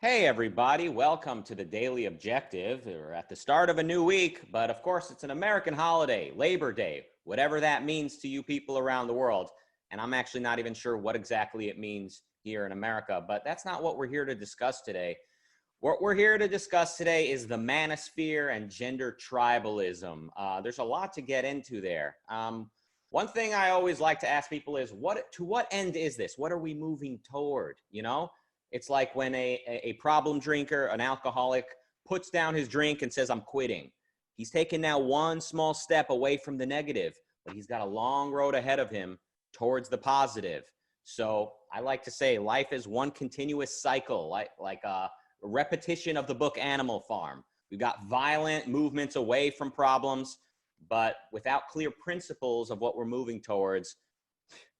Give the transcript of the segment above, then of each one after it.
Hey everybody, welcome to the Daily Objective. We're at the start of a new week, but of course it's an American holiday, Labor Day, whatever that means to you people around the world. And I'm actually not even sure what exactly it means here in America, but that's not what we're here to discuss today. What we're here to discuss today is the Manosphere and gender tribalism. There's a lot to get into there. One thing I always like to ask people is, to what end is this? What are we moving toward, you know? It's like when a problem drinker, an alcoholic, puts down his drink and says, I'm quitting. He's taken now one small step away from the negative, but he's got a long road ahead of him towards the positive. So I like to say life is one continuous cycle, like a repetition of the book Animal Farm. We've got violent movements away from problems, but without clear principles of what we're moving towards,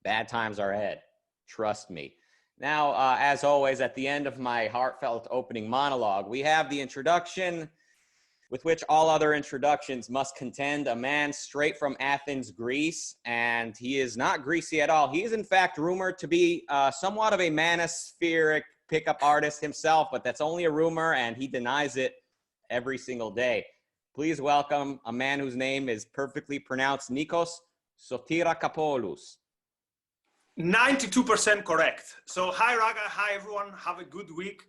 bad times are ahead. Trust me. Now, as always, at the end of my heartfelt opening monologue, we have the introduction with which all other introductions must contend. A man straight from Athens, Greece, and he is not greasy at all. He is, in fact, rumored to be somewhat of a manospheric pickup artist himself, but that's only a rumor, and he denies it every single day. Please welcome a man whose name is perfectly pronounced Nikos Sotirakopoulos. 92% correct. So hi Rucka, hi everyone, have a good week.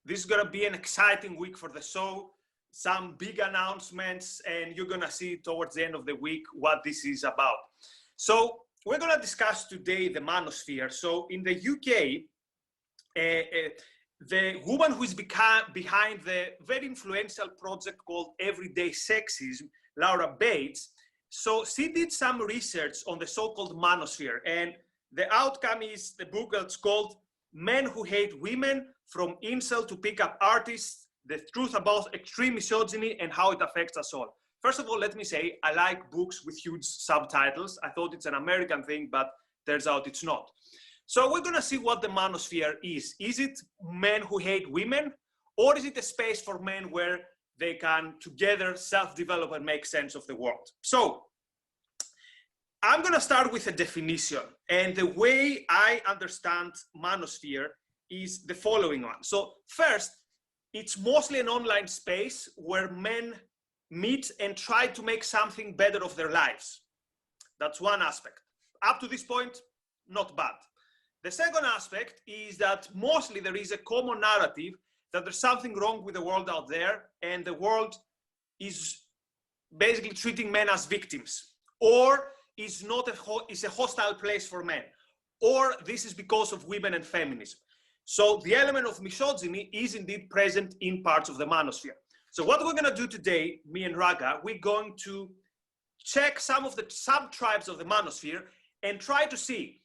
This is gonna be an exciting week for the show. Some big announcements, and you're gonna see towards the end of the week what this is about. So we're gonna discuss today the Manosphere. So in the UK, the woman who is behind the very influential project called Everyday Sexism, Laura Bates, so she did some research on the so-called Manosphere, and the outcome is the book that's called Men Who Hate Women, From Incel to Pickup Artists, The Truth About Extreme Misogyny and How It Affects Us All. First of all, let me say, I like books with huge subtitles. I thought it's an American thing, but turns out it's not. So we're gonna see what the Manosphere is. Is it men who hate women? Or is it a space for men where they can together self-develop and make sense of the world? So I'm going to start with a definition, and the way I understand Manosphere is the following one. So first, it's mostly an online space where men meet and try to make something better of their lives. That's one aspect. Up to this point, not bad. The second aspect is that mostly there is a common narrative that there's something wrong with the world out there, and the world is basically treating men as victims, or is a hostile place for men, or this is because of women and feminism. So the element of misogyny is indeed present in parts of the Manosphere. So what we're going to do today, me and Rucka, we're going to check some of the sub-tribes of the Manosphere and try to see,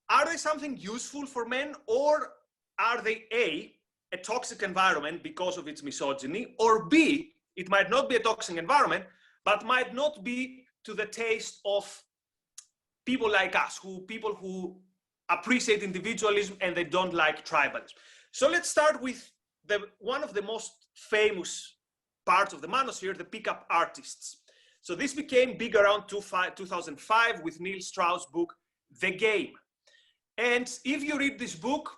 are they something useful for men, or are they a toxic environment because of its misogyny, or B, it might not be a toxic environment, but might not be to the taste of people like us, people who appreciate individualism and they don't like tribalism. So let's start with one of the most famous parts of the Manosphere, the pickup artists. So this became big around 2005 with Neil Strauss' book, The Game. And if you read this book,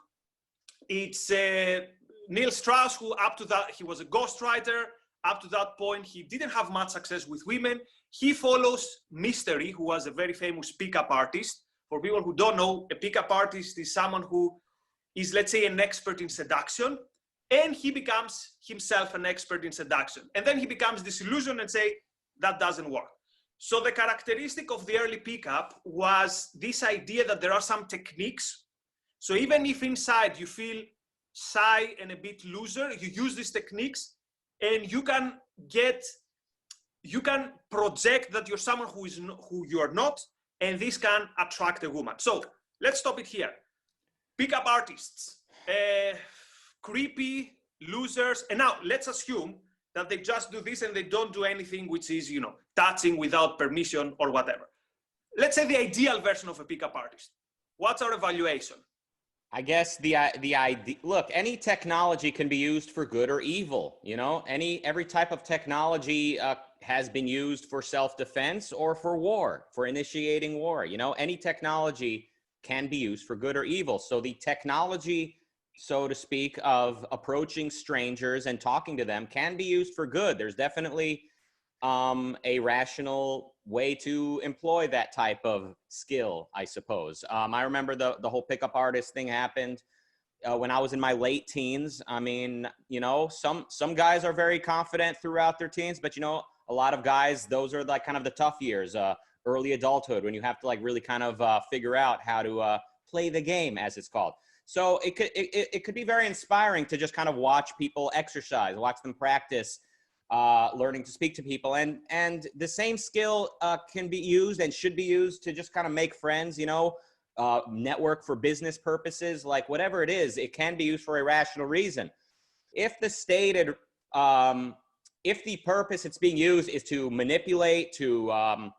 it's Neil Strauss, who up to that, he was a ghostwriter. Up to that point, he didn't have much success with women. He follows Mystery, who was a very famous pickup artist. For people who don't know, a pickup artist is someone who is, let's say, an expert in seduction, and he becomes himself an expert in seduction. And then he becomes disillusioned and say, that doesn't work. So the characteristic of the early pickup was this idea that there are some techniques. So even if inside you feel shy and a bit loser, you use these techniques, and you can project that you're someone who you are not, and this can attract a woman. So let's stop it here. Pickup artists, creepy losers, and now let's assume that they just do this and they don't do anything which is, touching without permission or whatever. Let's say the ideal version of a pickup artist. What's our evaluation? I guess the idea, look, any technology can be used for good or evil, every type of technology has been used for self-defense or for war, for initiating war, any technology can be used for good or evil. So the technology so to speak, of approaching strangers and talking to them can be used for good. There's definitely a rational way to employ that type of skill, I suppose. I remember the whole pickup artist thing happened when I was in my late teens. I mean, you know, some guys are very confident throughout their teens, but you know, a lot of guys, those are like kind of the tough years, early adulthood, when you have to like really kind of figure out how to play the game, as it's called. So it could be very inspiring to just kind of watch people exercise, watch them practice, learning to speak to people, and the same skill can be used and should be used to just kind of make friends, you know, network for business purposes, like whatever it is, it can be used for a rational reason. If the stated, if the purpose it's being used is to manipulate, to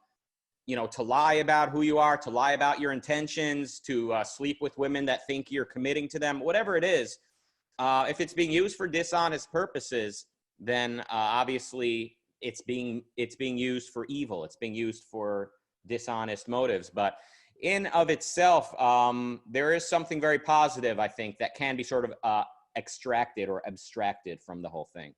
you know, to lie about who you are, to lie about your intentions, to sleep with women that think you're committing to them, whatever it is, if it's being used for dishonest purposes, then obviously it's being used for evil. It's being used for dishonest motives. But in of itself, there is something very positive, I think, that can be sort of extracted or abstracted from the whole thing.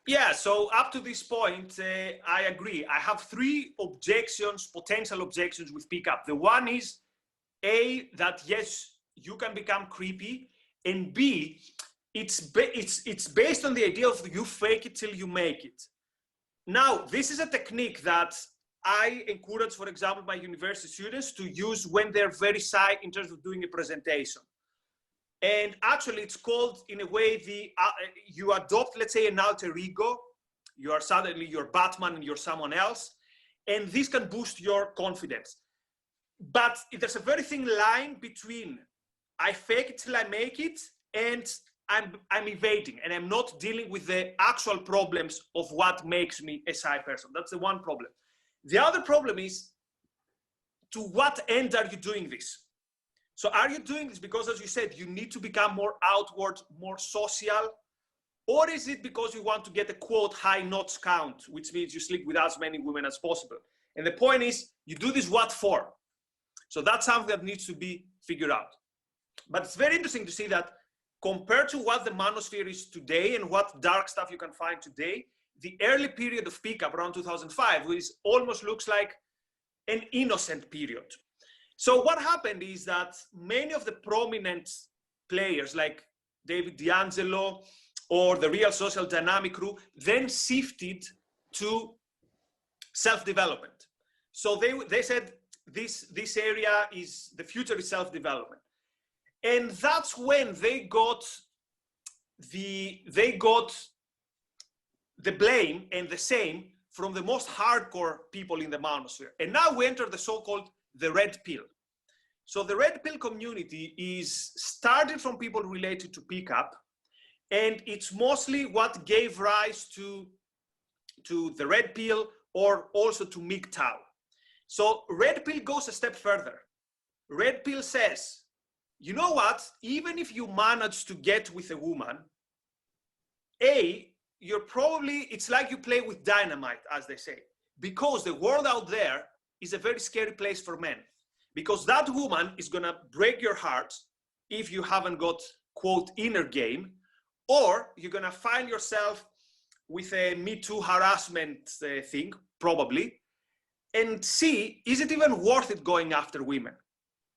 Yeah, so up to this point, I agree. I have three objections, potential objections with pickup. The one is A, that yes, you can become creepy, and B, it's based on the idea of you fake it till you make it. Now, this is a technique that I encourage, for example, my university students to use when they're very shy in terms of doing a presentation. And actually, it's called, in a way, you adopt, let's say, an alter ego. You are suddenly you're Batman and you're someone else, and this can boost your confidence. But there's a very thin line between I fake it till I make it and I'm evading, and I'm not dealing with the actual problems of what makes me a shy person. That's the one problem. The other problem is, to what end are you doing this? So are you doing this because, as you said, you need to become more outward, more social? Or is it because you want to get a, quote, high knots count, which means you sleep with as many women as possible? And the point is, you do this what for? So that's something that needs to be figured out. But it's very interesting to see that compared to what the Manosphere is today and what dark stuff you can find today, the early period of pickup around 2005, which almost looks like an innocent period. So what happened is that many of the prominent players like David D'Angelo or the Real Social Dynamic crew then shifted to self-development. So they said this area is, the future is self-development. And that's when they got the blame and the same from the most hardcore people in the Manosphere. And now we enter the so-called the red pill. So the red pill community is started from people related to pickup, and it's mostly what gave rise to the red pill, or also to MGTOW. So red pill goes a step further. Red pill says, you know what, even if you manage to get with a woman, you're probably, it's like you play with dynamite, as they say, because the world out there is a very scary place for men, because that woman is gonna break your heart if you haven't got, quote, inner game, or you're gonna find yourself with a Me Too harassment thing, probably, and see, is it even worth it going after women?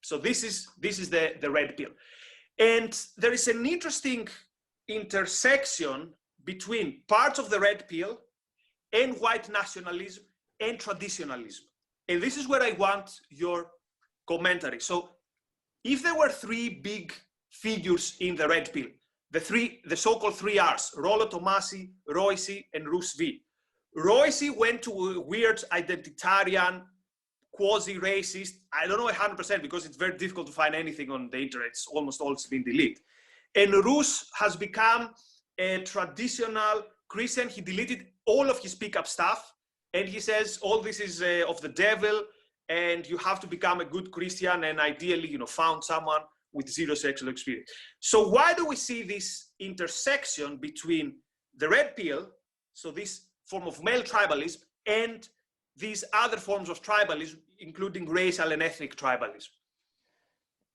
So this is the red pill. And there is an interesting intersection between parts of the red pill and white nationalism and traditionalism. And this is where I want your commentary. So if there were three big figures in the red pill, the so-called three R's, Rollo Tomassi, Royce, and Roos V. Royce went to a weird identitarian, quasi-racist, I don't know 100% because it's very difficult to find anything on the internet, it's almost all been deleted. And Roos has become a traditional Christian. He deleted all of his pickup stuff, and he says all this is of the devil, and you have to become a good Christian, and ideally, found someone with zero sexual experience. So why do we see this intersection between the red pill, so this form of male tribalism, and these other forms of tribalism, including racial and ethnic tribalism?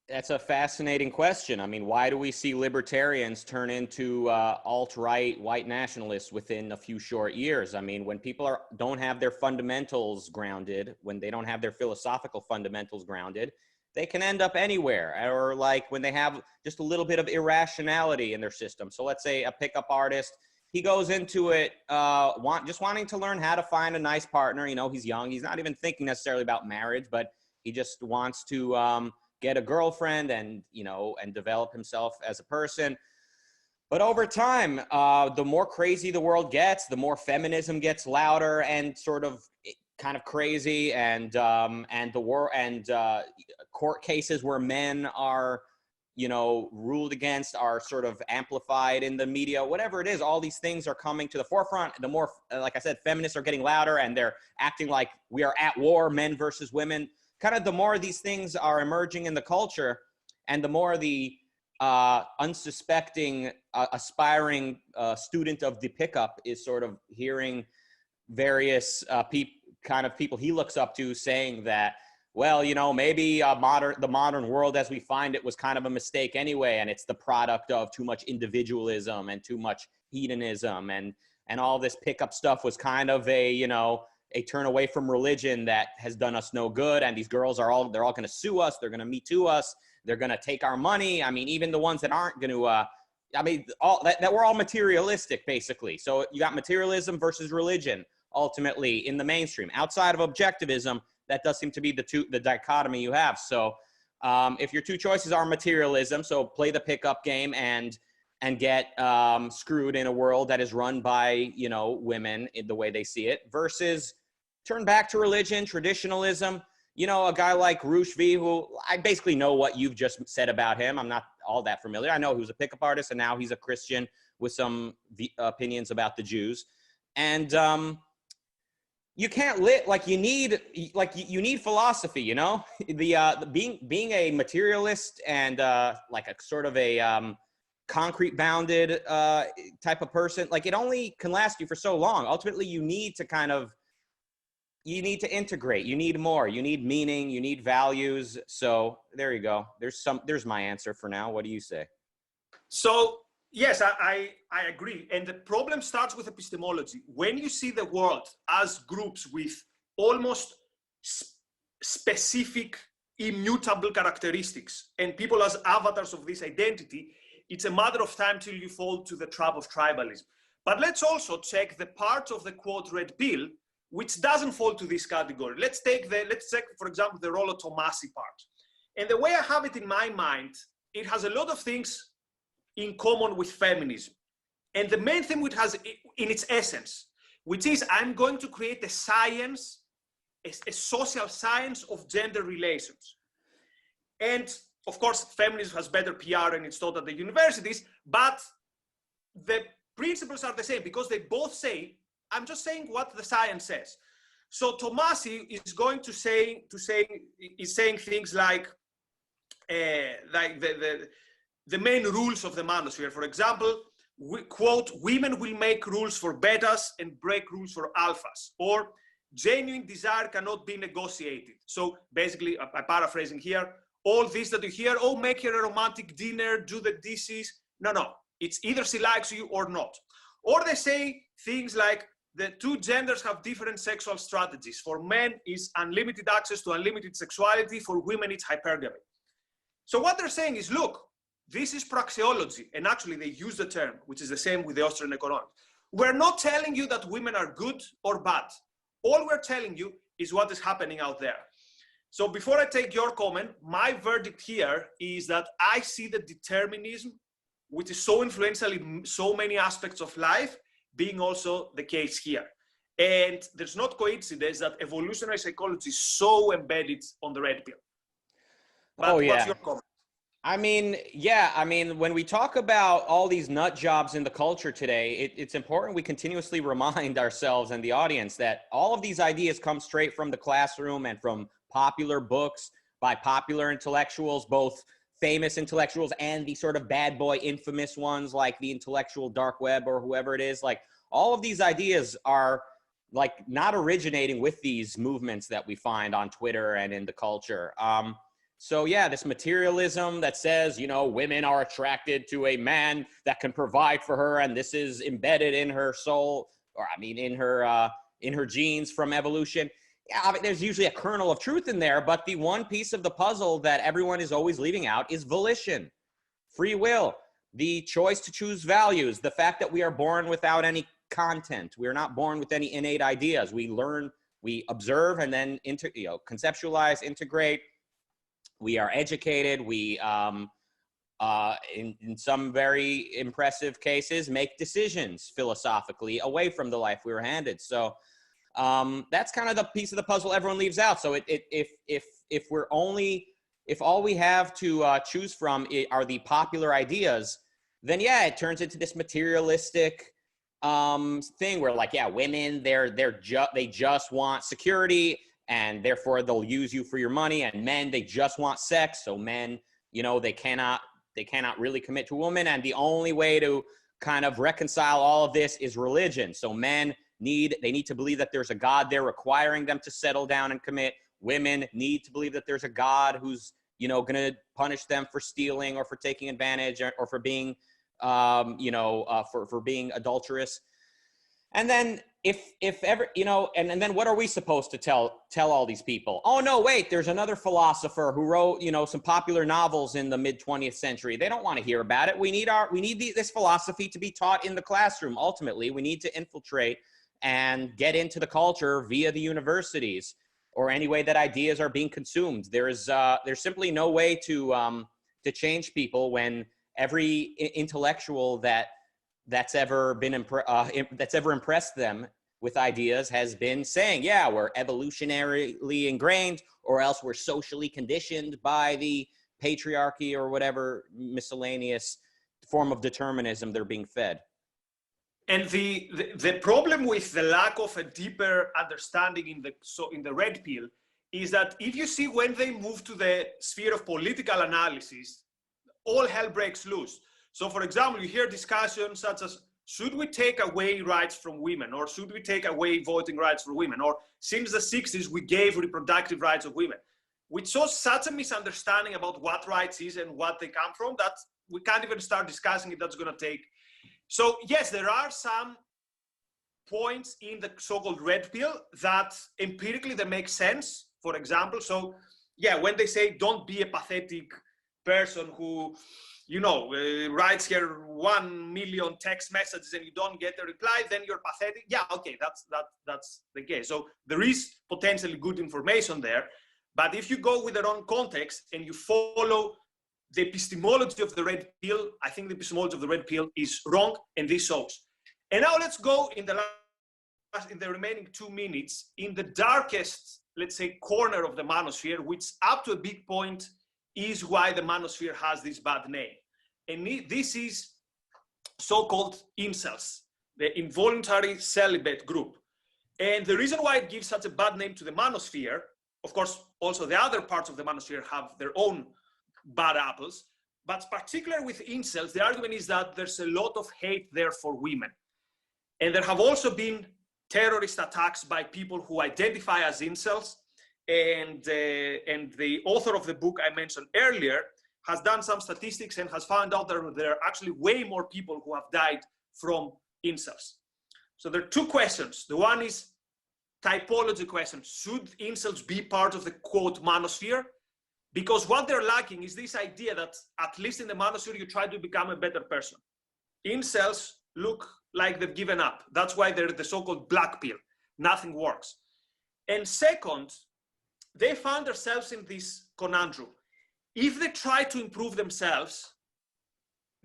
That's a fascinating question. I mean, why do we see libertarians turn into alt-right white nationalists within a few short years? I mean, when people don't have their fundamentals grounded, when they don't have their philosophical fundamentals grounded, they can end up anywhere. Or like when they have just a little bit of irrationality in their system. So let's say a pickup artist, he goes into it just wanting to learn how to find a nice partner. You know, he's young. He's not even thinking necessarily about marriage, but he just wants to get a girlfriend and, you know, and develop himself as a person. But over time, the more crazy the world gets, the more feminism gets louder and sort of kind of crazy, and the war and court cases where men are, you know, ruled against are sort of amplified in the media, whatever it is. All these things are coming to the forefront. The more, like I said, feminists are getting louder and they're acting like we are at war, men versus women. Kind of the more these things are emerging in the culture, and the more the unsuspecting, aspiring student of the pickup is sort of hearing various people he looks up to saying that, well, you know, maybe the modern world as we find it was kind of a mistake anyway, and it's the product of too much individualism and too much hedonism, and all this pickup stuff was kind of a, you know, a turn away from religion that has done us no good. And these girls they're all going to sue us. They're going to Me Too us. They're going to take our money. I mean, even the ones that aren't going to, that we're all materialistic, basically. So you got materialism versus religion, ultimately, in the mainstream. Outside of objectivism, that does seem to be the dichotomy you have. So if your two choices are materialism, so play the pickup game and get screwed in a world that is run by, you know, women in the way they see it, versus turn back to religion, traditionalism. You know, a guy like Rush V, who I basically know what you've just said about him. I'm not all that familiar. I know he was a pickup artist, and now he's a Christian with some opinions about the Jews. And you can't you need philosophy, you know. The being a materialist and like a sort of a concrete bounded type of person, like it only can last you for so long. Ultimately, you need to integrate. You need more. You need meaning. You need values. So there you go. There's my answer for now. What do you say? So yes, I agree. And the problem starts with epistemology. When you see the world as groups with almost specific, immutable characteristics, and people as avatars of this identity, it's a matter of time till you fall to the trap of tribalism. But let's also check the part of the quote red pill which doesn't fall to this category. Let's check, for example, the Rollo Tomasi part. And the way I have it in my mind, it has a lot of things in common with feminism. And the main thing which has in its essence, which is I'm going to create a science, a social science of gender relations. And of course, feminism has better PR and it's taught at the universities, but the principles are the same because they both say, I'm just saying what the science says. So Tomasi is going to saying things like the main rules of the manosphere. For example, quote, women will make rules for betas and break rules for alphas, or genuine desire cannot be negotiated. So basically, I'm paraphrasing here, all this that you hear, oh, make her a romantic dinner, do the dishes. No, it's either she likes you or not. Or they say things like, the two genders have different sexual strategies. For men, it's unlimited access to unlimited sexuality. For women, it's hypergamy. So what they're saying is, look, this is praxeology. And actually, they use the term, which is the same with the Austrian economics. We're not telling you that women are good or bad. All we're telling you is what is happening out there. So before I take your comment, my verdict here is that I see the determinism, which is so influential in so many aspects of life, being also the case here. And there's not coincidence that evolutionary psychology is so embedded on the red pill. But what's your comment? I mean, when we talk about all these nut jobs in the culture today, it's important we continuously remind ourselves and the audience that all of these ideas come straight from the classroom and from popular books by popular intellectuals, both famous intellectuals and the sort of bad boy infamous ones like the intellectual dark web or whoever it is. Like, all of these ideas are like not originating with these movements that we find on Twitter and in the culture. So yeah, this materialism that says, you know, women are attracted to a man that can provide for her, and this is embedded in her soul, or I mean, in her genes from evolution. Yeah, I mean, there's usually a kernel of truth in there, but the one piece of the puzzle that everyone is always leaving out is volition, free will, the choice to choose values, the fact that we are born without any content. We are not born with any innate ideas. We learn, we observe, and then conceptualize, integrate. We are educated. We, in some very impressive cases, make decisions philosophically away from the life we were handed. So that's kind of the piece of the puzzle everyone leaves out. So if all we have to choose from are the popular ideas, then yeah, it turns into this materialistic thing where, like, yeah, women, they just want security, and therefore they'll use you for your money. And men, they just want sex. So men, you know, they cannot really commit to a woman. And the only way to kind of reconcile all of this is religion. So men need to believe that there's a God there requiring them to settle down and commit. Women need to believe that there's a God who's, you know, going to punish them for stealing or for taking advantage or for being, for being adulterous. And then if ever, you know, and then what are we supposed to tell all these people? Oh, no, wait, there's another philosopher who wrote, you know, some popular novels in the mid 20th century. They don't want to hear about it. We need this philosophy to be taught in the classroom. Ultimately, we need to infiltrate and get into the culture via the universities or any way that ideas are being consumed. There's simply no way to change people when every intellectual that's ever impressed them with ideas has been saying, yeah, we're evolutionarily ingrained, or else we're socially conditioned by the patriarchy or whatever miscellaneous form of determinism they're being fed. And the problem with the lack of a deeper understanding in the red pill is that if you see when they move to the sphere of political analysis, all hell breaks loose. So, for example, you hear discussions such as, should we take away rights from women, or should we take away voting rights for women, or since the 60s we gave reproductive rights of women, which shows such a misunderstanding about what rights is and what they come from that we can't even start discussing it. That's going to take. So yes, there are some points in the so-called red pill that empirically they make sense. For example, so yeah, when they say don't be a pathetic person who, you know, writes here 1 million text messages and you don't get a reply, then you're pathetic. Yeah, okay, that's the case. So there is potentially good information there, but if you go with the wrong context and you follow the epistemology of the red pill, I think the epistemology of the red pill is wrong, and this shows. And now let's go in the remaining 2 minutes in the darkest, let's say, corner of the manosphere, which up to a big point is why the manosphere has this bad name. And this is so-called incels, the involuntary celibate group. And the reason why it gives such a bad name to the manosphere, of course, also the other parts of the manosphere have their own bad apples, but particularly with incels, the argument is that there's a lot of hate there for women. And there have also been terrorist attacks by people who identify as incels. And the author of the book I mentioned earlier has done some statistics and has found out that there are actually way more people who have died from incels. So there are 2 questions. The one is typology question. Should incels be part of the quote manosphere? Because what they're lacking is this idea that at least in the manosphere, you try to become a better person. Incels look like they've given up. That's why they're the so-called black pill. Nothing works. And second, they found themselves in this conundrum. If they try to improve themselves,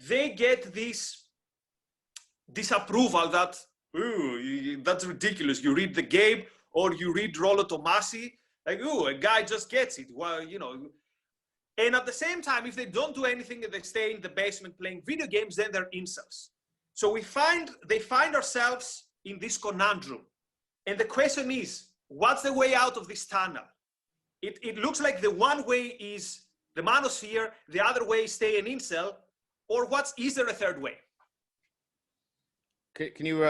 they get this disapproval that, ooh, that's ridiculous. You read The Game or you read Rollo Tomassi, like, ooh, a guy just gets it. Well, you know. And at the same time, if they don't do anything and they stay in the basement playing video games, then they're incels. So they find ourselves in this conundrum. And the question is, what's the way out of this tunnel? It looks like the one way is the manosphere, the other way is stay an incel, or is there a third way? Can you,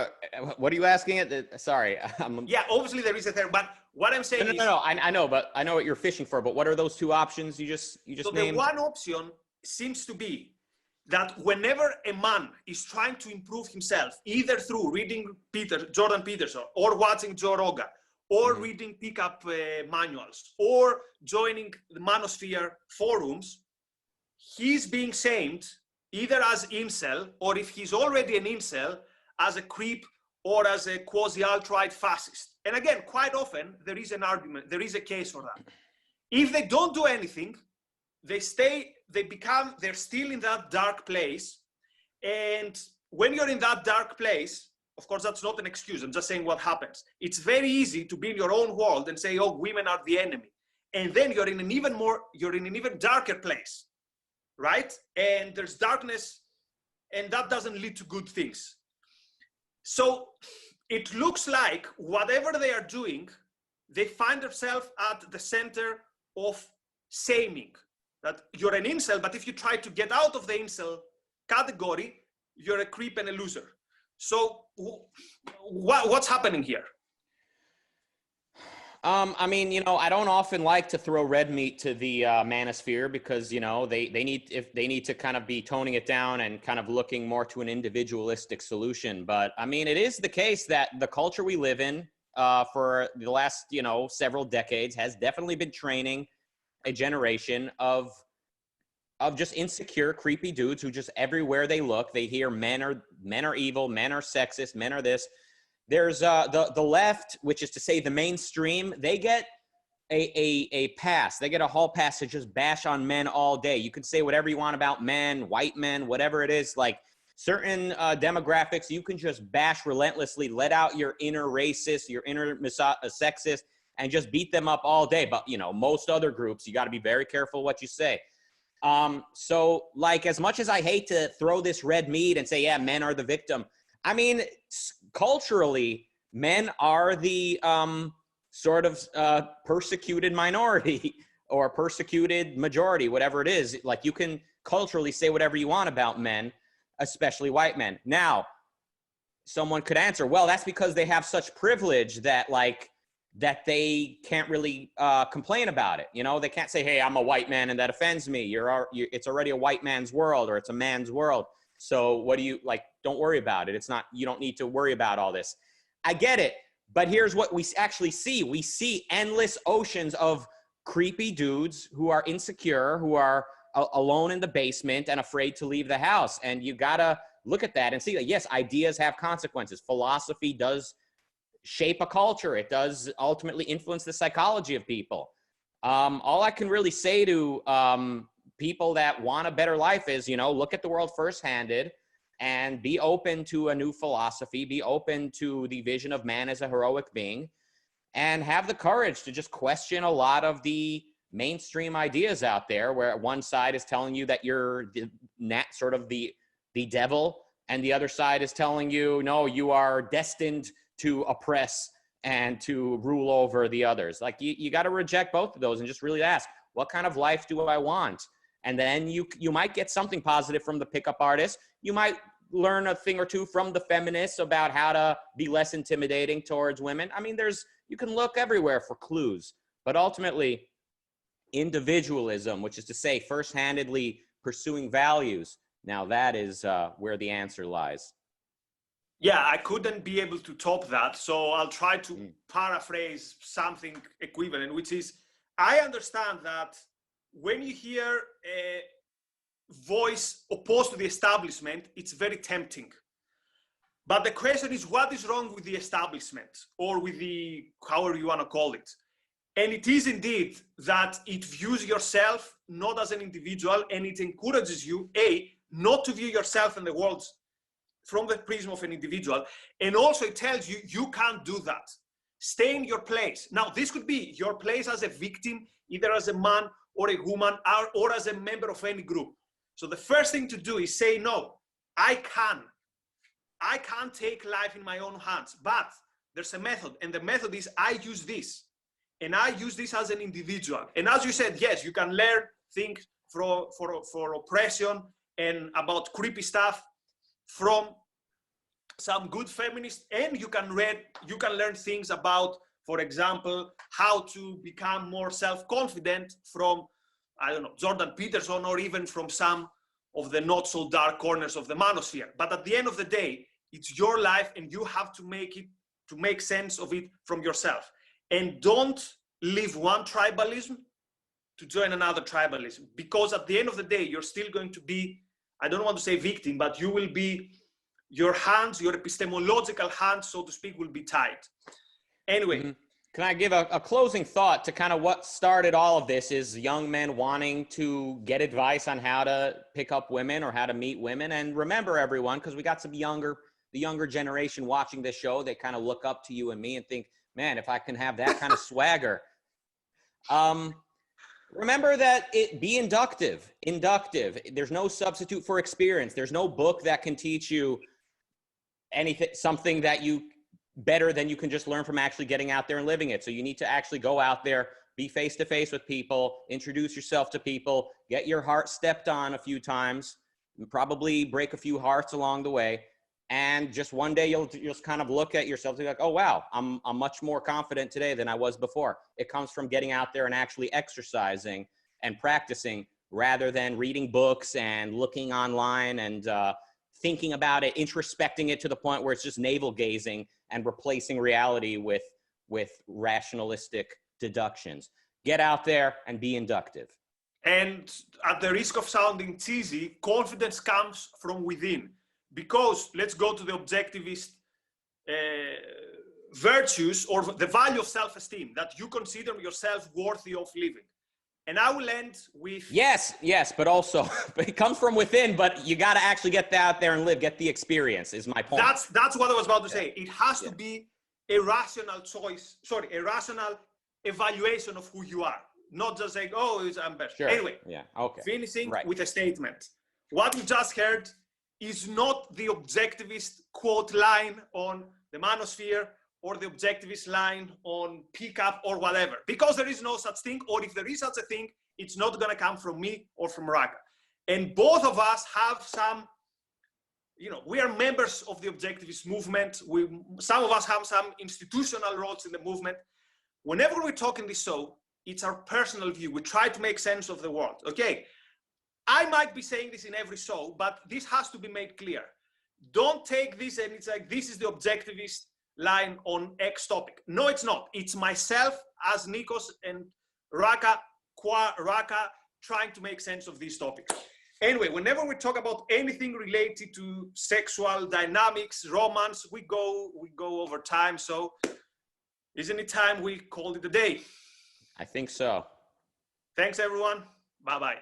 what are you asking? Sorry. Yeah, obviously there is a third, but what I'm saying is... No, I know, but I know what you're fishing for, but what are those two options you just So named? the one option seems to be that whenever a man is trying to improve himself, either through reading Jordan Peterson, or watching Joe Rogan, or reading pickup manuals, or joining the Manosphere forums, he's being shamed either as incel, or if he's already an incel, as a creep or as a quasi-alt-right fascist. And again, quite often, there is an argument, there is a case for that. If they don't do anything, they're still in that dark place. And when you're in that dark place, of course, that's not an excuse. I'm just saying what happens. It's very easy to be in your own world and say, oh, women are the enemy. And then you're in an even darker place, right? And there's darkness, and that doesn't lead to good things. So it looks like whatever they are doing, they find themselves at the center of shaming. That you're an incel, but if you try to get out of the incel category, you're a creep and a loser. So what's happening here? I mean, I don't often like to throw red meat to the manosphere because, they need to kind of be toning it down and kind of looking more to an individualistic solution. But I mean, it is the case that the culture we live in for the last, several decades has definitely been training a generation of just insecure, creepy dudes who just everywhere they look, they hear men are evil, men are sexist, men are this. There's the left, which is to say the mainstream, they get a pass. They get a hall pass to just bash on men all day. You can say whatever you want about men, white men, whatever it is. Like certain demographics, you can just bash relentlessly, let out your inner racist, your inner sexist, and just beat them up all day. But, most other groups, you got to be very careful what you say. So, like, as much as I hate to throw this red meat and say, yeah, men are the victim, I mean, culturally, men are the sort of persecuted minority or persecuted majority, whatever it is. Like, you can culturally say whatever you want about men, especially white men. Now, someone could answer, well, that's because they have such privilege that they can't really complain about it. They can't say, hey, I'm a white man and that offends me. It's already a white man's world, or it's a man's world. So what do you don't worry about it. You don't need to worry about all this. I get it. But here's what we actually see. We see endless oceans of creepy dudes who are insecure, who are alone in the basement and afraid to leave the house. And you got to look at that and see that, yes, ideas have consequences. Philosophy does shape a culture. It does ultimately influence the psychology of people. All I can really say to people that want a better life is, look at the world first-handed and be open to a new philosophy, be open to the vision of man as a heroic being, and have the courage to just question a lot of the mainstream ideas out there where one side is telling you that you're sort of the devil, and the other side is telling you, no, you are destined to oppress and to rule over the others. Like, you got to reject both of those and just really ask, what kind of life do I want? And then you might get something positive from the pickup artist. You might learn a thing or two from the feminists about how to be less intimidating towards women. I mean, you can look everywhere for clues, but ultimately individualism, which is to say first-handedly pursuing values, now that is where the answer lies. Yeah, I couldn't be able to top that. So I'll try to paraphrase something equivalent, which is, I understand that when you hear a voice opposed to the establishment, it's very tempting. But the question is, what is wrong with the establishment, or with the, however you want to call it? And it is indeed that it views yourself not as an individual, and it encourages you, not to view yourself in the world from the prism of an individual. And also it tells you, you can't do that. Stay in your place. Now, this could be your place as a victim, either as a man or a woman, or as a member of any group. So the first thing to do is say, no, I can't take life in my own hands, but there's a method. And the method is, I use this. And I use this as an individual. And as you said, yes, you can learn things for oppression and about creepy stuff from some good feminists, and you can learn things about, for example, how to become more self-confident from, I don't know, Jordan Peterson, or even from some of the not so dark corners of the manosphere. But at the end of the day, it's your life, and you have to make sense of it from yourself. And don't leave one tribalism to join another tribalism, because at the end of the day, you're still going to be, I don't want to say victim, but you will be, your hands, your epistemological hands, so to speak, will be tied. Anyway. Mm-hmm. Can I give a closing thought to kind of what started all of this is young men wanting to get advice on how to pick up women or how to meet women. And remember, everyone, because we got the younger generation watching this show, they kind of look up to you and me and think, man, if I can have that kind of swagger. Remember that be inductive. There's no substitute for experience. There's no book that can teach you anything, something that you better than you can just learn from actually getting out there and living it. So you need to actually go out there, be face to face with people, introduce yourself to people, get your heart stepped on a few times, probably break a few hearts along the way. And just one day you'll just kind of look at yourself and be like, oh, wow, I'm much more confident today than I was before. It comes from getting out there and actually exercising and practicing rather than reading books and looking online and thinking about it, introspecting it to the point where it's just navel gazing and replacing reality with rationalistic deductions. Get out there and be inductive. And at the risk of sounding cheesy, confidence comes from within. Because let's go to the objectivist virtues, or the value of self-esteem, that you consider yourself worthy of living. And I will end with... Yes, but also, it comes from within, but you got to actually get out there and live, get the experience, is my point. That's what I was about to say. It has to be a rational choice, a rational evaluation of who you are. Not just like, oh, I'm better. Sure. Anyway, finishing with a statement. What you just heard is not the objectivist quote line on the Manosphere or the objectivist line on pickup or whatever, because there is no such thing, or if there is such a thing, it's not going to come from me or from Rucka. And both of us have some, we are members of the objectivist movement. Some of us have some institutional roles in the movement. Whenever we talk in this show, it's our personal view. We try to make sense of the world, okay? I might be saying this in every show, but this has to be made clear. Don't take this and it's like, this is the objectivist line on X topic. No, it's not. It's myself as Nikos and Rucka trying to make sense of these topics. Anyway, whenever we talk about anything related to sexual dynamics, romance, we go over time. So isn't it time we called it a day? I think so. Thanks, everyone. Bye-bye.